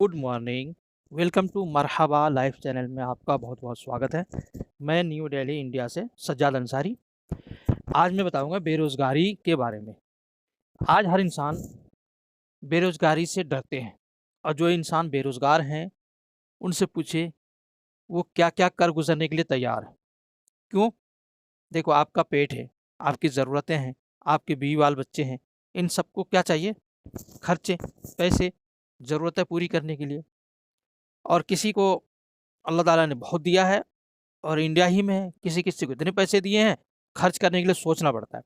Good morning. Welcome to मरहबा life channel में आपका बहुत बहुत स्वागत है। मैं न्यू दिल्ली इंडिया से सज्जाद अंसारी। आज मैं बताऊंगा बेरोज़गारी के बारे में। आज हर इंसान बेरोज़गारी से डरते हैं और जो इंसान बेरोज़गार हैं उनसे पूछे वो क्या क्या कर गुजरने के लिए तैयार है। क्यों? देखो, आपका पेट है, आपकी ज़रूरतें हैं, आपके बीवी बाल बच्चे हैं, इन सबको क्या चाहिए? खर्चे, पैसे, ज़रूरतें पूरी करने के लिए। और किसी को अल्लाह ताला ने बहुत दिया है और इंडिया ही में है, किसी-किसी को इतने पैसे दिए हैं, खर्च करने के लिए सोचना पड़ता है।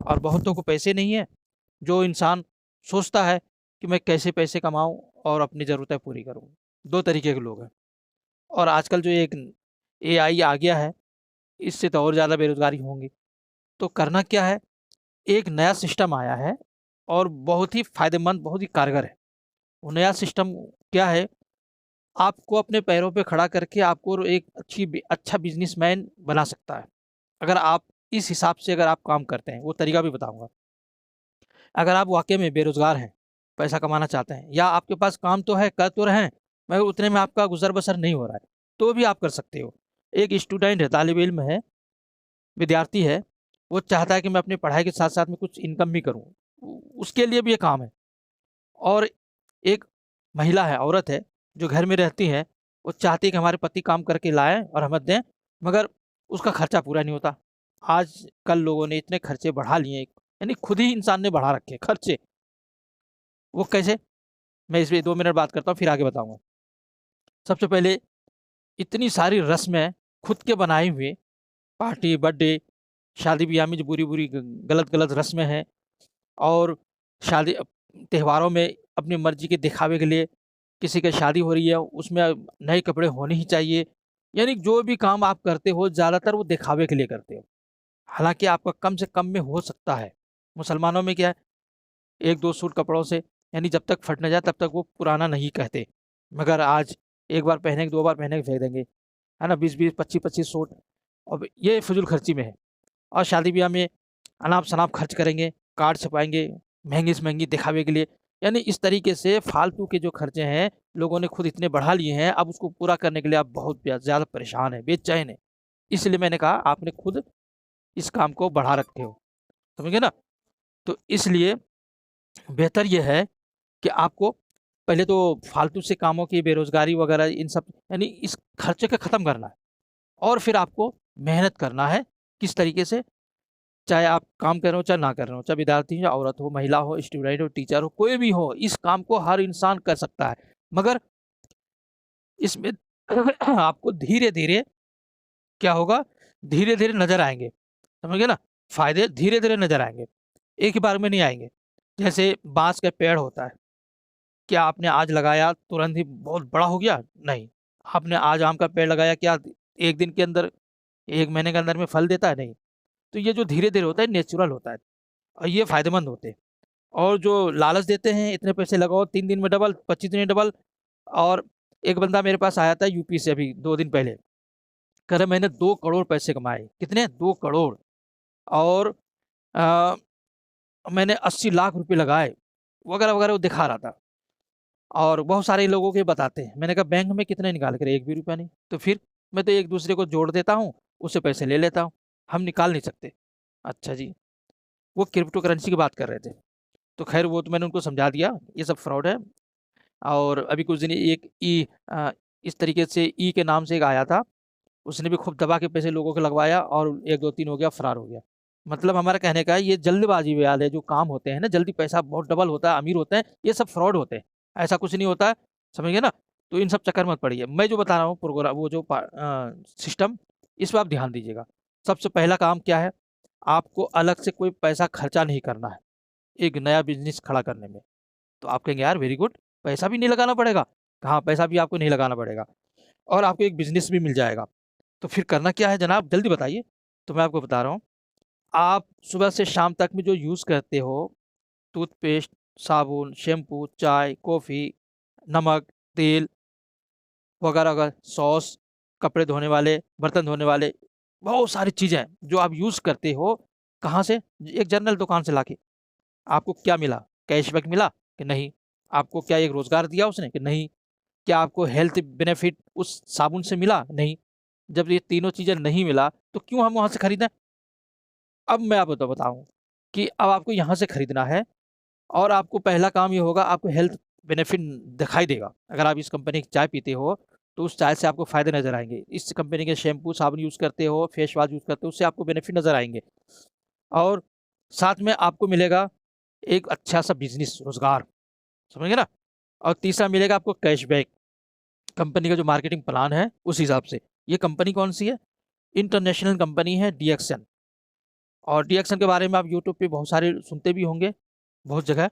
और बहुतों को पैसे नहीं है, जो इंसान सोचता है कि मैं कैसे पैसे कमाऊँ और अपनी ज़रूरतें पूरी करूँ। 2 तरीके के लोग हैं। और आजकल जो एक एआई आ गया है, इससे तो और ज़्यादा बेरोज़गारी होंगी। तो करना क्या है, एक नया सिस्टम आया है और बहुत ही फ़ायदेमंद, बहुत ही कारगर है। वो नया सिस्टम क्या है, आपको अपने पैरों पे खड़ा करके आपको एक अच्छा बिज़नेसमैन बना सकता है। अगर आप इस हिसाब से अगर आप काम करते हैं, वो तरीका भी बताऊँगा। अगर आप वाक़ई में बेरोज़गार हैं, पैसा कमाना चाहते हैं या आपके पास काम तो है, कर तो रहे हैं, मगर उतने में आपका गुज़र-बसर नहीं हो रहा है, तो भी आप कर सकते हो। एक स्टूडेंट है, तालिब-इल्म है, विद्यार्थी है, वो चाहता है कि मैं अपनी पढ़ाई के साथ-साथ में कुछ इनकम भी करूँ। उ उसके लिए भी ये काम है। और एक महिला है, औरत है, जो घर में रहती है, वो चाहती है कि हमारे पति काम करके लाएँ और हमें दें, मगर उसका खर्चा पूरा नहीं होता। आजकल लोगों ने इतने खर्चे बढ़ा लिए हैं, यानी खुद ही इंसान ने बढ़ा रखे हैं खर्चे। वो कैसे? मैं इस पे 2 मिनट बात करता हूँ, फिर आगे बताऊँगा। सबसे पहले इतनी सारी रस्में खुद के बनाए हुए, पार्टी, बर्थडे, शादी-ब्याह में जो बुरी-बुरी गलत-गलत रस्में हैं और शादी त्योहारों में अपनी मर्ज़ी के दिखावे के लिए किसी की शादी हो रही है, उसमें नए कपड़े होने ही चाहिए। यानी जो भी काम आप करते हो, ज़्यादातर वो दिखावे के लिए करते हो। हालाँकि आपका कम से कम में हो सकता है। मुसलमानों में क्या है, 1-2 सूट कपड़ों से यानी जब तक फट ना जाए तब तक वो पुराना नहीं कहते। मगर आज एक बार पहने, 2 बार पहने के फेंक देंगे, है ना? 20-20, 25-25 सूट। अब ये फ़िज़ूल खर्ची में है। और शादी-ब्याह में अनाप-शनाप खर्च करेंगे, कार्ड छपवाएँगे, महँगी से महँगी दिखावे के लिए। यानी इस तरीके से फालतू के जो खर्चे हैं, लोगों ने खुद इतने बढ़ा लिए हैं, अब उसको पूरा करने के लिए आप बहुत ज़्यादा परेशान हैं, बेचैन हैं। इसलिए मैंने कहा आपने खुद इस काम को बढ़ा रखे हो, समझ गए ना? तो इसलिए बेहतर ये है कि आपको पहले तो फालतू से कामों की बेरोज़गारी वगैरह इन सब यानी इस खर्चे को ख़त्म करना है और फिर आपको मेहनत करना है। किस तरीके से? चाहे आप काम कर रहे हो, चाहे ना कर रहे हो, चाहे विद्यार्थी हो या औरत हो, महिला हो, स्टूडेंट हो, टीचर हो, कोई भी हो, इस काम को हर इंसान कर सकता है। मगर इसमें आपको धीरे-धीरे क्या होगा, धीरे-धीरे नज़र आएँगे, समझ गए ना? फ़ायदे धीरे-धीरे नज़र आएँगे, एक ही बार में नहीं आएँगे। जैसे बाँस का पेड़ होता है, क्या आपने आज लगाया तुरंत ही बहुत बड़ा हो गया? नहीं। आपने आज आम का पेड़ लगाया, क्या 1 दिन के अंदर, 1 महीने के अंदर में फल देता है? नहीं। तो ये जो धीरे-धीरे होता है, नेचुरल होता है और ये फ़ायदेमंद होते हैं। और जो लालच देते हैं, इतने पैसे लगाओ, 3 दिन में डबल, 25 दिन में डबल। और एक बंदा मेरे पास आया था यूपी से अभी 2 दिन पहले, कह रहा मैंने 2 करोड़ पैसे कमाए। कितने? 2 करोड़। और अ, मैंने 80 लाख रुपए लगाए, वगैरह-वगैरह वो दिखा रहा था। और बहुत सारे लोगों के बताते हैं। मैंने कहा बैंक में कितने निकाल के रहे? 1 भी रुपया नहीं। तो फिर? मैं तो एक-दूसरे को जोड़ देता हूँ, उससे पैसे ले लेता हूँ। हम निकाल नहीं सकते। अच्छा जी। वो क्रिप्टो करेंसी की बात कर रहे थे। तो ख़ैर वो तो मैंने उनको समझा दिया, ये सब फ्रॉड है। और अभी कुछ दिन एक इस तरीके से ई के नाम से एक आया था, उसने भी खूब दबा के पैसे लोगों को लगवाया और 1, 2, 3 हो गया, फरार हो गया। मतलब हमारा कहने का है ये जल्दबाज़ी वाले जो काम होते हैं ना, जल्दी पैसा बहुत डबल होता है, अमीर होते हैं, ये सब फ्रॉड होते हैं। ऐसा कुछ नहीं होता है, समझ गए ना? तो इन सब चक्कर मत पड़िए। मैं जो बता रहा हूँ वो जो सिस्टम, इस पे आप ध्यान दीजिएगा। सबसे पहला काम क्या है? आपको अलग से कोई पैसा खर्चा नहीं करना है, एक नया बिज़नेस खड़ा करने में। तो आप कहेंगे यार वेरी गुड, पैसा भी नहीं लगाना पड़ेगा। हाँ, पैसा भी आपको नहीं लगाना पड़ेगा और आपको एक बिज़नेस भी मिल जाएगा। तो फिर करना क्या है जनाब, जल्दी बताइए? तो मैं आपको बता रहा हूँ, आप सुबह से शाम तक में जो यूज़ करते हो, टूथपेस्ट, साबुन, शैम्पू, चाय, कॉफ़ी, नमक, तेल वगैरह-वगैरह, सॉस, कपड़े धोने वाले, बर्तन धोने वाले, बहुत सारी चीज़ें जो आप यूज़ करते हो, कहाँ से? एक जनरल दुकान से लाके। आपको क्या मिला? कैशबैक मिला कि नहीं? आपको क्या एक रोज़गार दिया उसने कि नहीं? क्या आपको हेल्थ बेनिफिट उस साबुन से मिला? नहीं। जब ये तीनों चीज़ें नहीं मिला, तो क्यों हम वहाँ से खरीदें? अब मैं आपको तो बताऊँ कि अब आपको यहाँ से खरीदना है और आपको पहला काम ये होगा, आपको हेल्थ बेनिफिट दिखाई देगा। अगर आप इस कंपनी की चाय पीते हो, तो उस चाय से आपको फ़ायदे नज़र आएँगे। इस कंपनी के शैम्पू, साबुन यूज़ करते हो, फेस वॉश यूज़ करते हो, उससे आपको बेनिफिट नज़र आएँगे। और साथ में आपको मिलेगा एक अच्छा-सा बिज़नेस, रोज़गार, समझ गए ना? और तीसरा मिलेगा आपको कैशबैक। कंपनी का जो मार्केटिंग प्लान है, उस हिसाब से। ये कंपनी कौन-सी है? इंटरनेशनल कंपनी है डीएक्सन। और डीएक्सन के बारे में आप यूट्यूब पे बहुत सारे सुनते भी होंगे, बहुत जगह।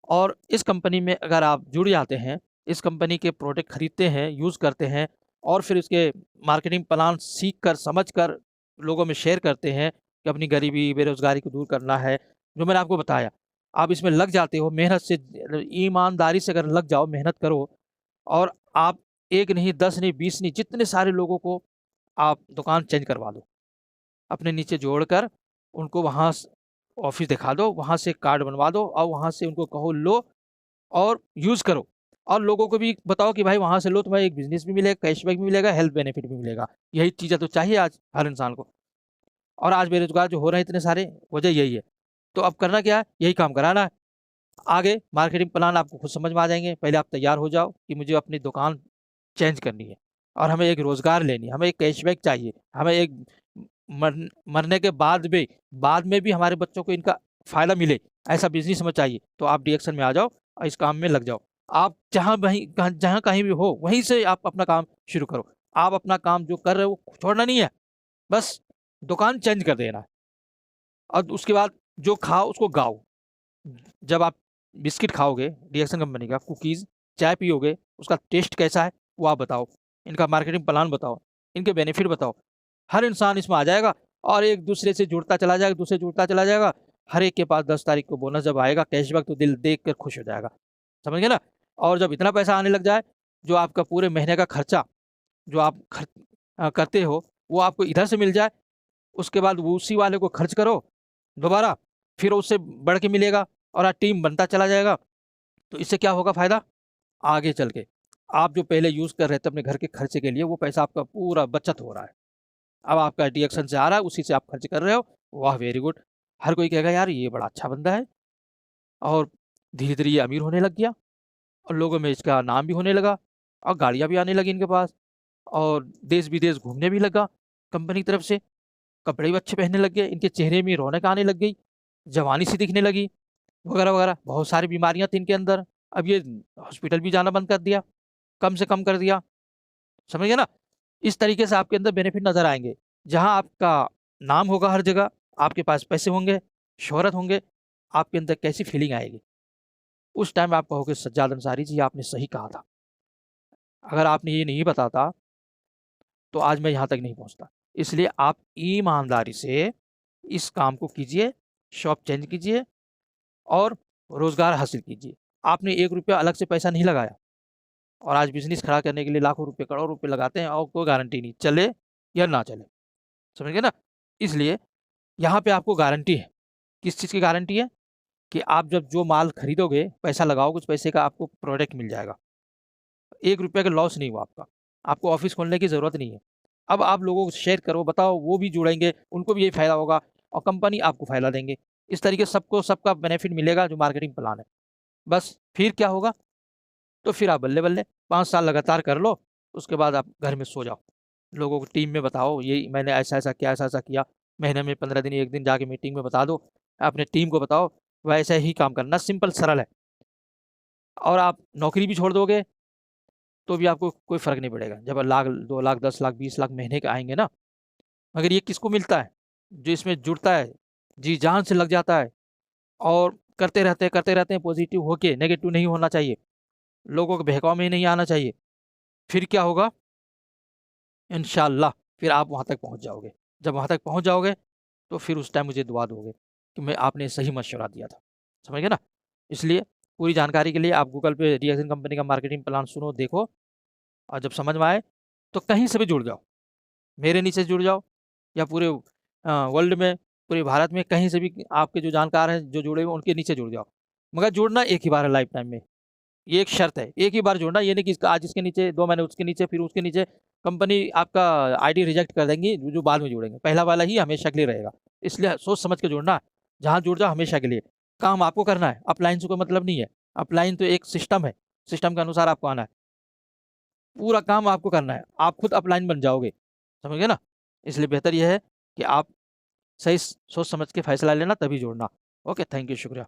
और इस कंपनी में अगर आप जुड़ जाते हैं, इस कंपनी के प्रोडक्ट खरीदते हैं, यूज़ करते हैं और फिर इसके मार्केटिंग प्लान सीख कर, समझ कर लोगों में शेयर करते हैं कि अपनी गरीबी, बेरोज़गारी को दूर करना है, जो मैंने आपको बताया। आप इसमें लग जाते हो, मेहनत से ईमानदारी से अगर लग जाओ, मेहनत करो और आप 1 नहीं, 10 नहीं, 20 नहीं, जितने सारे लोगों को आप दुकान चेंज करवा दो। अपने नीचे जोड़कर उनको वहाँ स ऑफ़िस दिखा दो, वहाँ से कार्ड बनवा दो और वहाँ से उनको कहो लो और यूज़ करो। और लोगों को भी बताओ कि भाई वहाँ से लो, तुम्हें एक बिज़नेस भी मिलेगा, कैशबैक भी मिलेगा, हेल्थ बेनिफिट भी मिलेगा। यही चीज़ें तो चाहिए आज हर इंसान को। और आज बेरोज़गार जो हो रहे हैं इतने सारे, वजह यही है। तो अब करना क्या है? यही काम कराना है। आगे मार्केटिंग प्लान आपको खुद समझ में आ जाएँगे। पहले आप तैयार हो जाओ कि मुझे अपनी दुकान चेंज करनी है और हमें एक रोज़गार लेनी है, हमें एक कैशबैक चाहिए, हमें एक मरने के बाद में भी हमारे बच्चों को इनका फ़ायदा मिले, ऐसा बिज़नेस हमें चाहिए। तो आप डीएक्शन में आ जाओ और इस काम में लग जाओ। आप जहाँ कहीं भी हो, वहीं से आप अपना काम शुरू करो। आप अपना काम जो कर रहे हो, वो छोड़ना नहीं है, बस दुकान चेंज कर देना है और उसके बाद जो खाओ उसको गाओ। जब आप बिस्किट खाओगे डीएक्सन कंपनी का, कुकीज़, चाय पियोगे, उसका टेस्ट कैसा है, वो आप बताओ। इनका मार्केटिंग प्लान बताओ, इनके बेनिफिट बताओ। हर इंसान इसमें आ जाएगा और एक दूसरे से जुड़ता चला जाएगा, दूसरे जुड़ता चला जाएगा। हर एक के पास 10 तारीख को बोनस जब आएगा, कैशबैक, तो दिल देख कर खुश हो जाएगा। समझ गए ना? और जब इतना पैसा आने लग जाए, जो आपका पूरे महीने का खर्चा जो आप करते हो, वो आपको इधर से मिल जाए, उसके बाद वो उसी वाले को खर्च करो दोबारा, फिर उससे बढ़ के मिलेगा और टीम बनता चला जाएगा। तो इससे क्या होगा फ़ायदा? आगे चल के आप जो पहले यूज़ कर रहे थे अपने घर के खर्चे के लिए, वो पैसा आपका पूरा बचत हो रहा है। अब आपका डीएक्शन से आ रहा है, उसी से आप खर्च कर रहे हो। वाह! Very good. हर कोई कहेगा यार ये बड़ा अच्छा बंदा है और धीरे-धीरे ये अमीर होने लग गया और लोगों में इसका नाम भी होने लगा और गाड़ियाँ भी आने लगी इनके पास और देश-विदेश घूमने भी लगा कंपनी की तरफ से। कपड़े भी अच्छे पहनने लग गए, इनके चेहरे में रौनक आने लग गई, जवानी-सी दिखने लगी, वगैरह-वगैरह। बहुत सारी बीमारियाँ थी इनके अंदर, अब ये हॉस्पिटल भी जाना बंद कर दिया, कम से कम कर दिया। समझ गए ना? इस तरीके से आपके अंदर बेनिफिट नज़र आएँगे। जहाँ आपका नाम होगा हर जगह, आपके पास पैसे होंगे, शोहरत होंगे, आपके अंदर कैसी फीलिंग आएगी? उस टाइम आप कहोगे सज्जाद अंसारी जी आपने सही कहा था। अगर आपने ये नहीं बताता, तो आज मैं यहाँ तक नहीं पहुँचता। इसलिए आप ईमानदारी से इस काम को कीजिए, शॉप चेंज कीजिए और रोज़गार हासिल कीजिए। आपने ₹1 अलग से पैसा नहीं लगाया और आज बिज़नेस खड़ा करने के लिए लाखों रुपए, करोड़ों रुपए लगाते हैं और कोई गारंटी नहीं, चले या ना चले। समझ गए ना? इसलिए यहाँ पे आपको गारंटी है। किस चीज़ की गारंटी है? कि आप जब जो माल खरीदोगे, पैसा लगाओगे, उस पैसे का आपको प्रोडक्ट मिल जाएगा। ₹1 का लॉस नहीं हुआ आपका। आपको ऑफ़िस खोलने की ज़रूरत नहीं है। अब आप लोगों को शेयर करो, बताओ वो भी जुड़ेंगे, उनको भी यही फ़ायदा होगा और कंपनी आपको फ़ायदा देंगे। इस तरीके से सबको सबका बेनिफिट मिलेगा जो मार्केटिंग प्लान है। बस फिर क्या होगा? तो फिर आप बल्ले-बल्ले 5 साल लगातार कर लो, उसके बाद आप घर में सो जाओ। लोगों को टीम में बताओ, ये मैंने ऐसा-ऐसा किया, ऐसा-ऐसा किया। महीने में 15 दिन, 1 दिन जाके मीटिंग में बता दो। अपने टीम को बताओ, वैसा ही काम करना, सिंपल सरल है। और आप नौकरी भी छोड़ दोगे, तो भी आपको कोई फ़र्क नहीं पड़ेगा। जब लाख, 2 लाख, 10 लाख, 20 लाख महीने के आएँगे ना, मगर ये किसको मिलता है? जो इसमें जुड़ता है, जी-जान से लग जाता है और करते रहते हैं पॉज़िटिव होके, नेगेटिव नहीं होना चाहिए। लोगों के बहकावे में नहीं आना चाहिए। फिर क्या होगा? इंशाअल्लाह फिर आप वहाँ तक पहुँच जाओगे। जब वहाँ तक पहुँच जाओगे, तो फिर उस टाइम मुझे दुआ दोगे कि मैं आपने सही मशवरा दिया था। समझ गए ना? इसलिए पूरी जानकारी के लिए आप गूगल पे डीएक्सन कंपनी का मार्केटिंग प्लान सुनो, देखो और जब समझ में आए, तो कहीं से भी जुड़ जाओ। मेरे नीचे जुड़ जाओ या पूरे वर्ल्ड में, पूरे भारत में कहीं से भी आपके जो जानकार हैं, जो जुड़े हुए हैं, उनके नीचे जुड़ जाओ। मगर जुड़ना एक ही बार है लाइफ़ टाइम में। ये एक शर्त है, एक ही बार जोड़ना, ये नहीं कि आज इसके नीचे 2 महीने उसके नीचे, फिर उसके नीचे, कंपनी आपका आईडी रिजेक्ट कर देंगी, जो बाद में जोड़ेंगे। पहला वाला ही हमेशा के लिए रहेगा, इसलिए सोच समझ के जोड़ना, जहाँ जुड़ जाओ हमेशा के लिए। काम आपको करना है, अपलाइन से कोई मतलब नहीं है। अपलाइन तो एक सिस्टम है, सिस्टम के अनुसार आपको आना है, पूरा काम आपको करना है, आप खुद अपलाइन बन जाओगे, समझ गए ना? इसलिए बेहतर ये है कि आप सही सोच समझ के फैसला लेना, तभी जोड़ना। ओके, थैंक यू, शुक्रिया।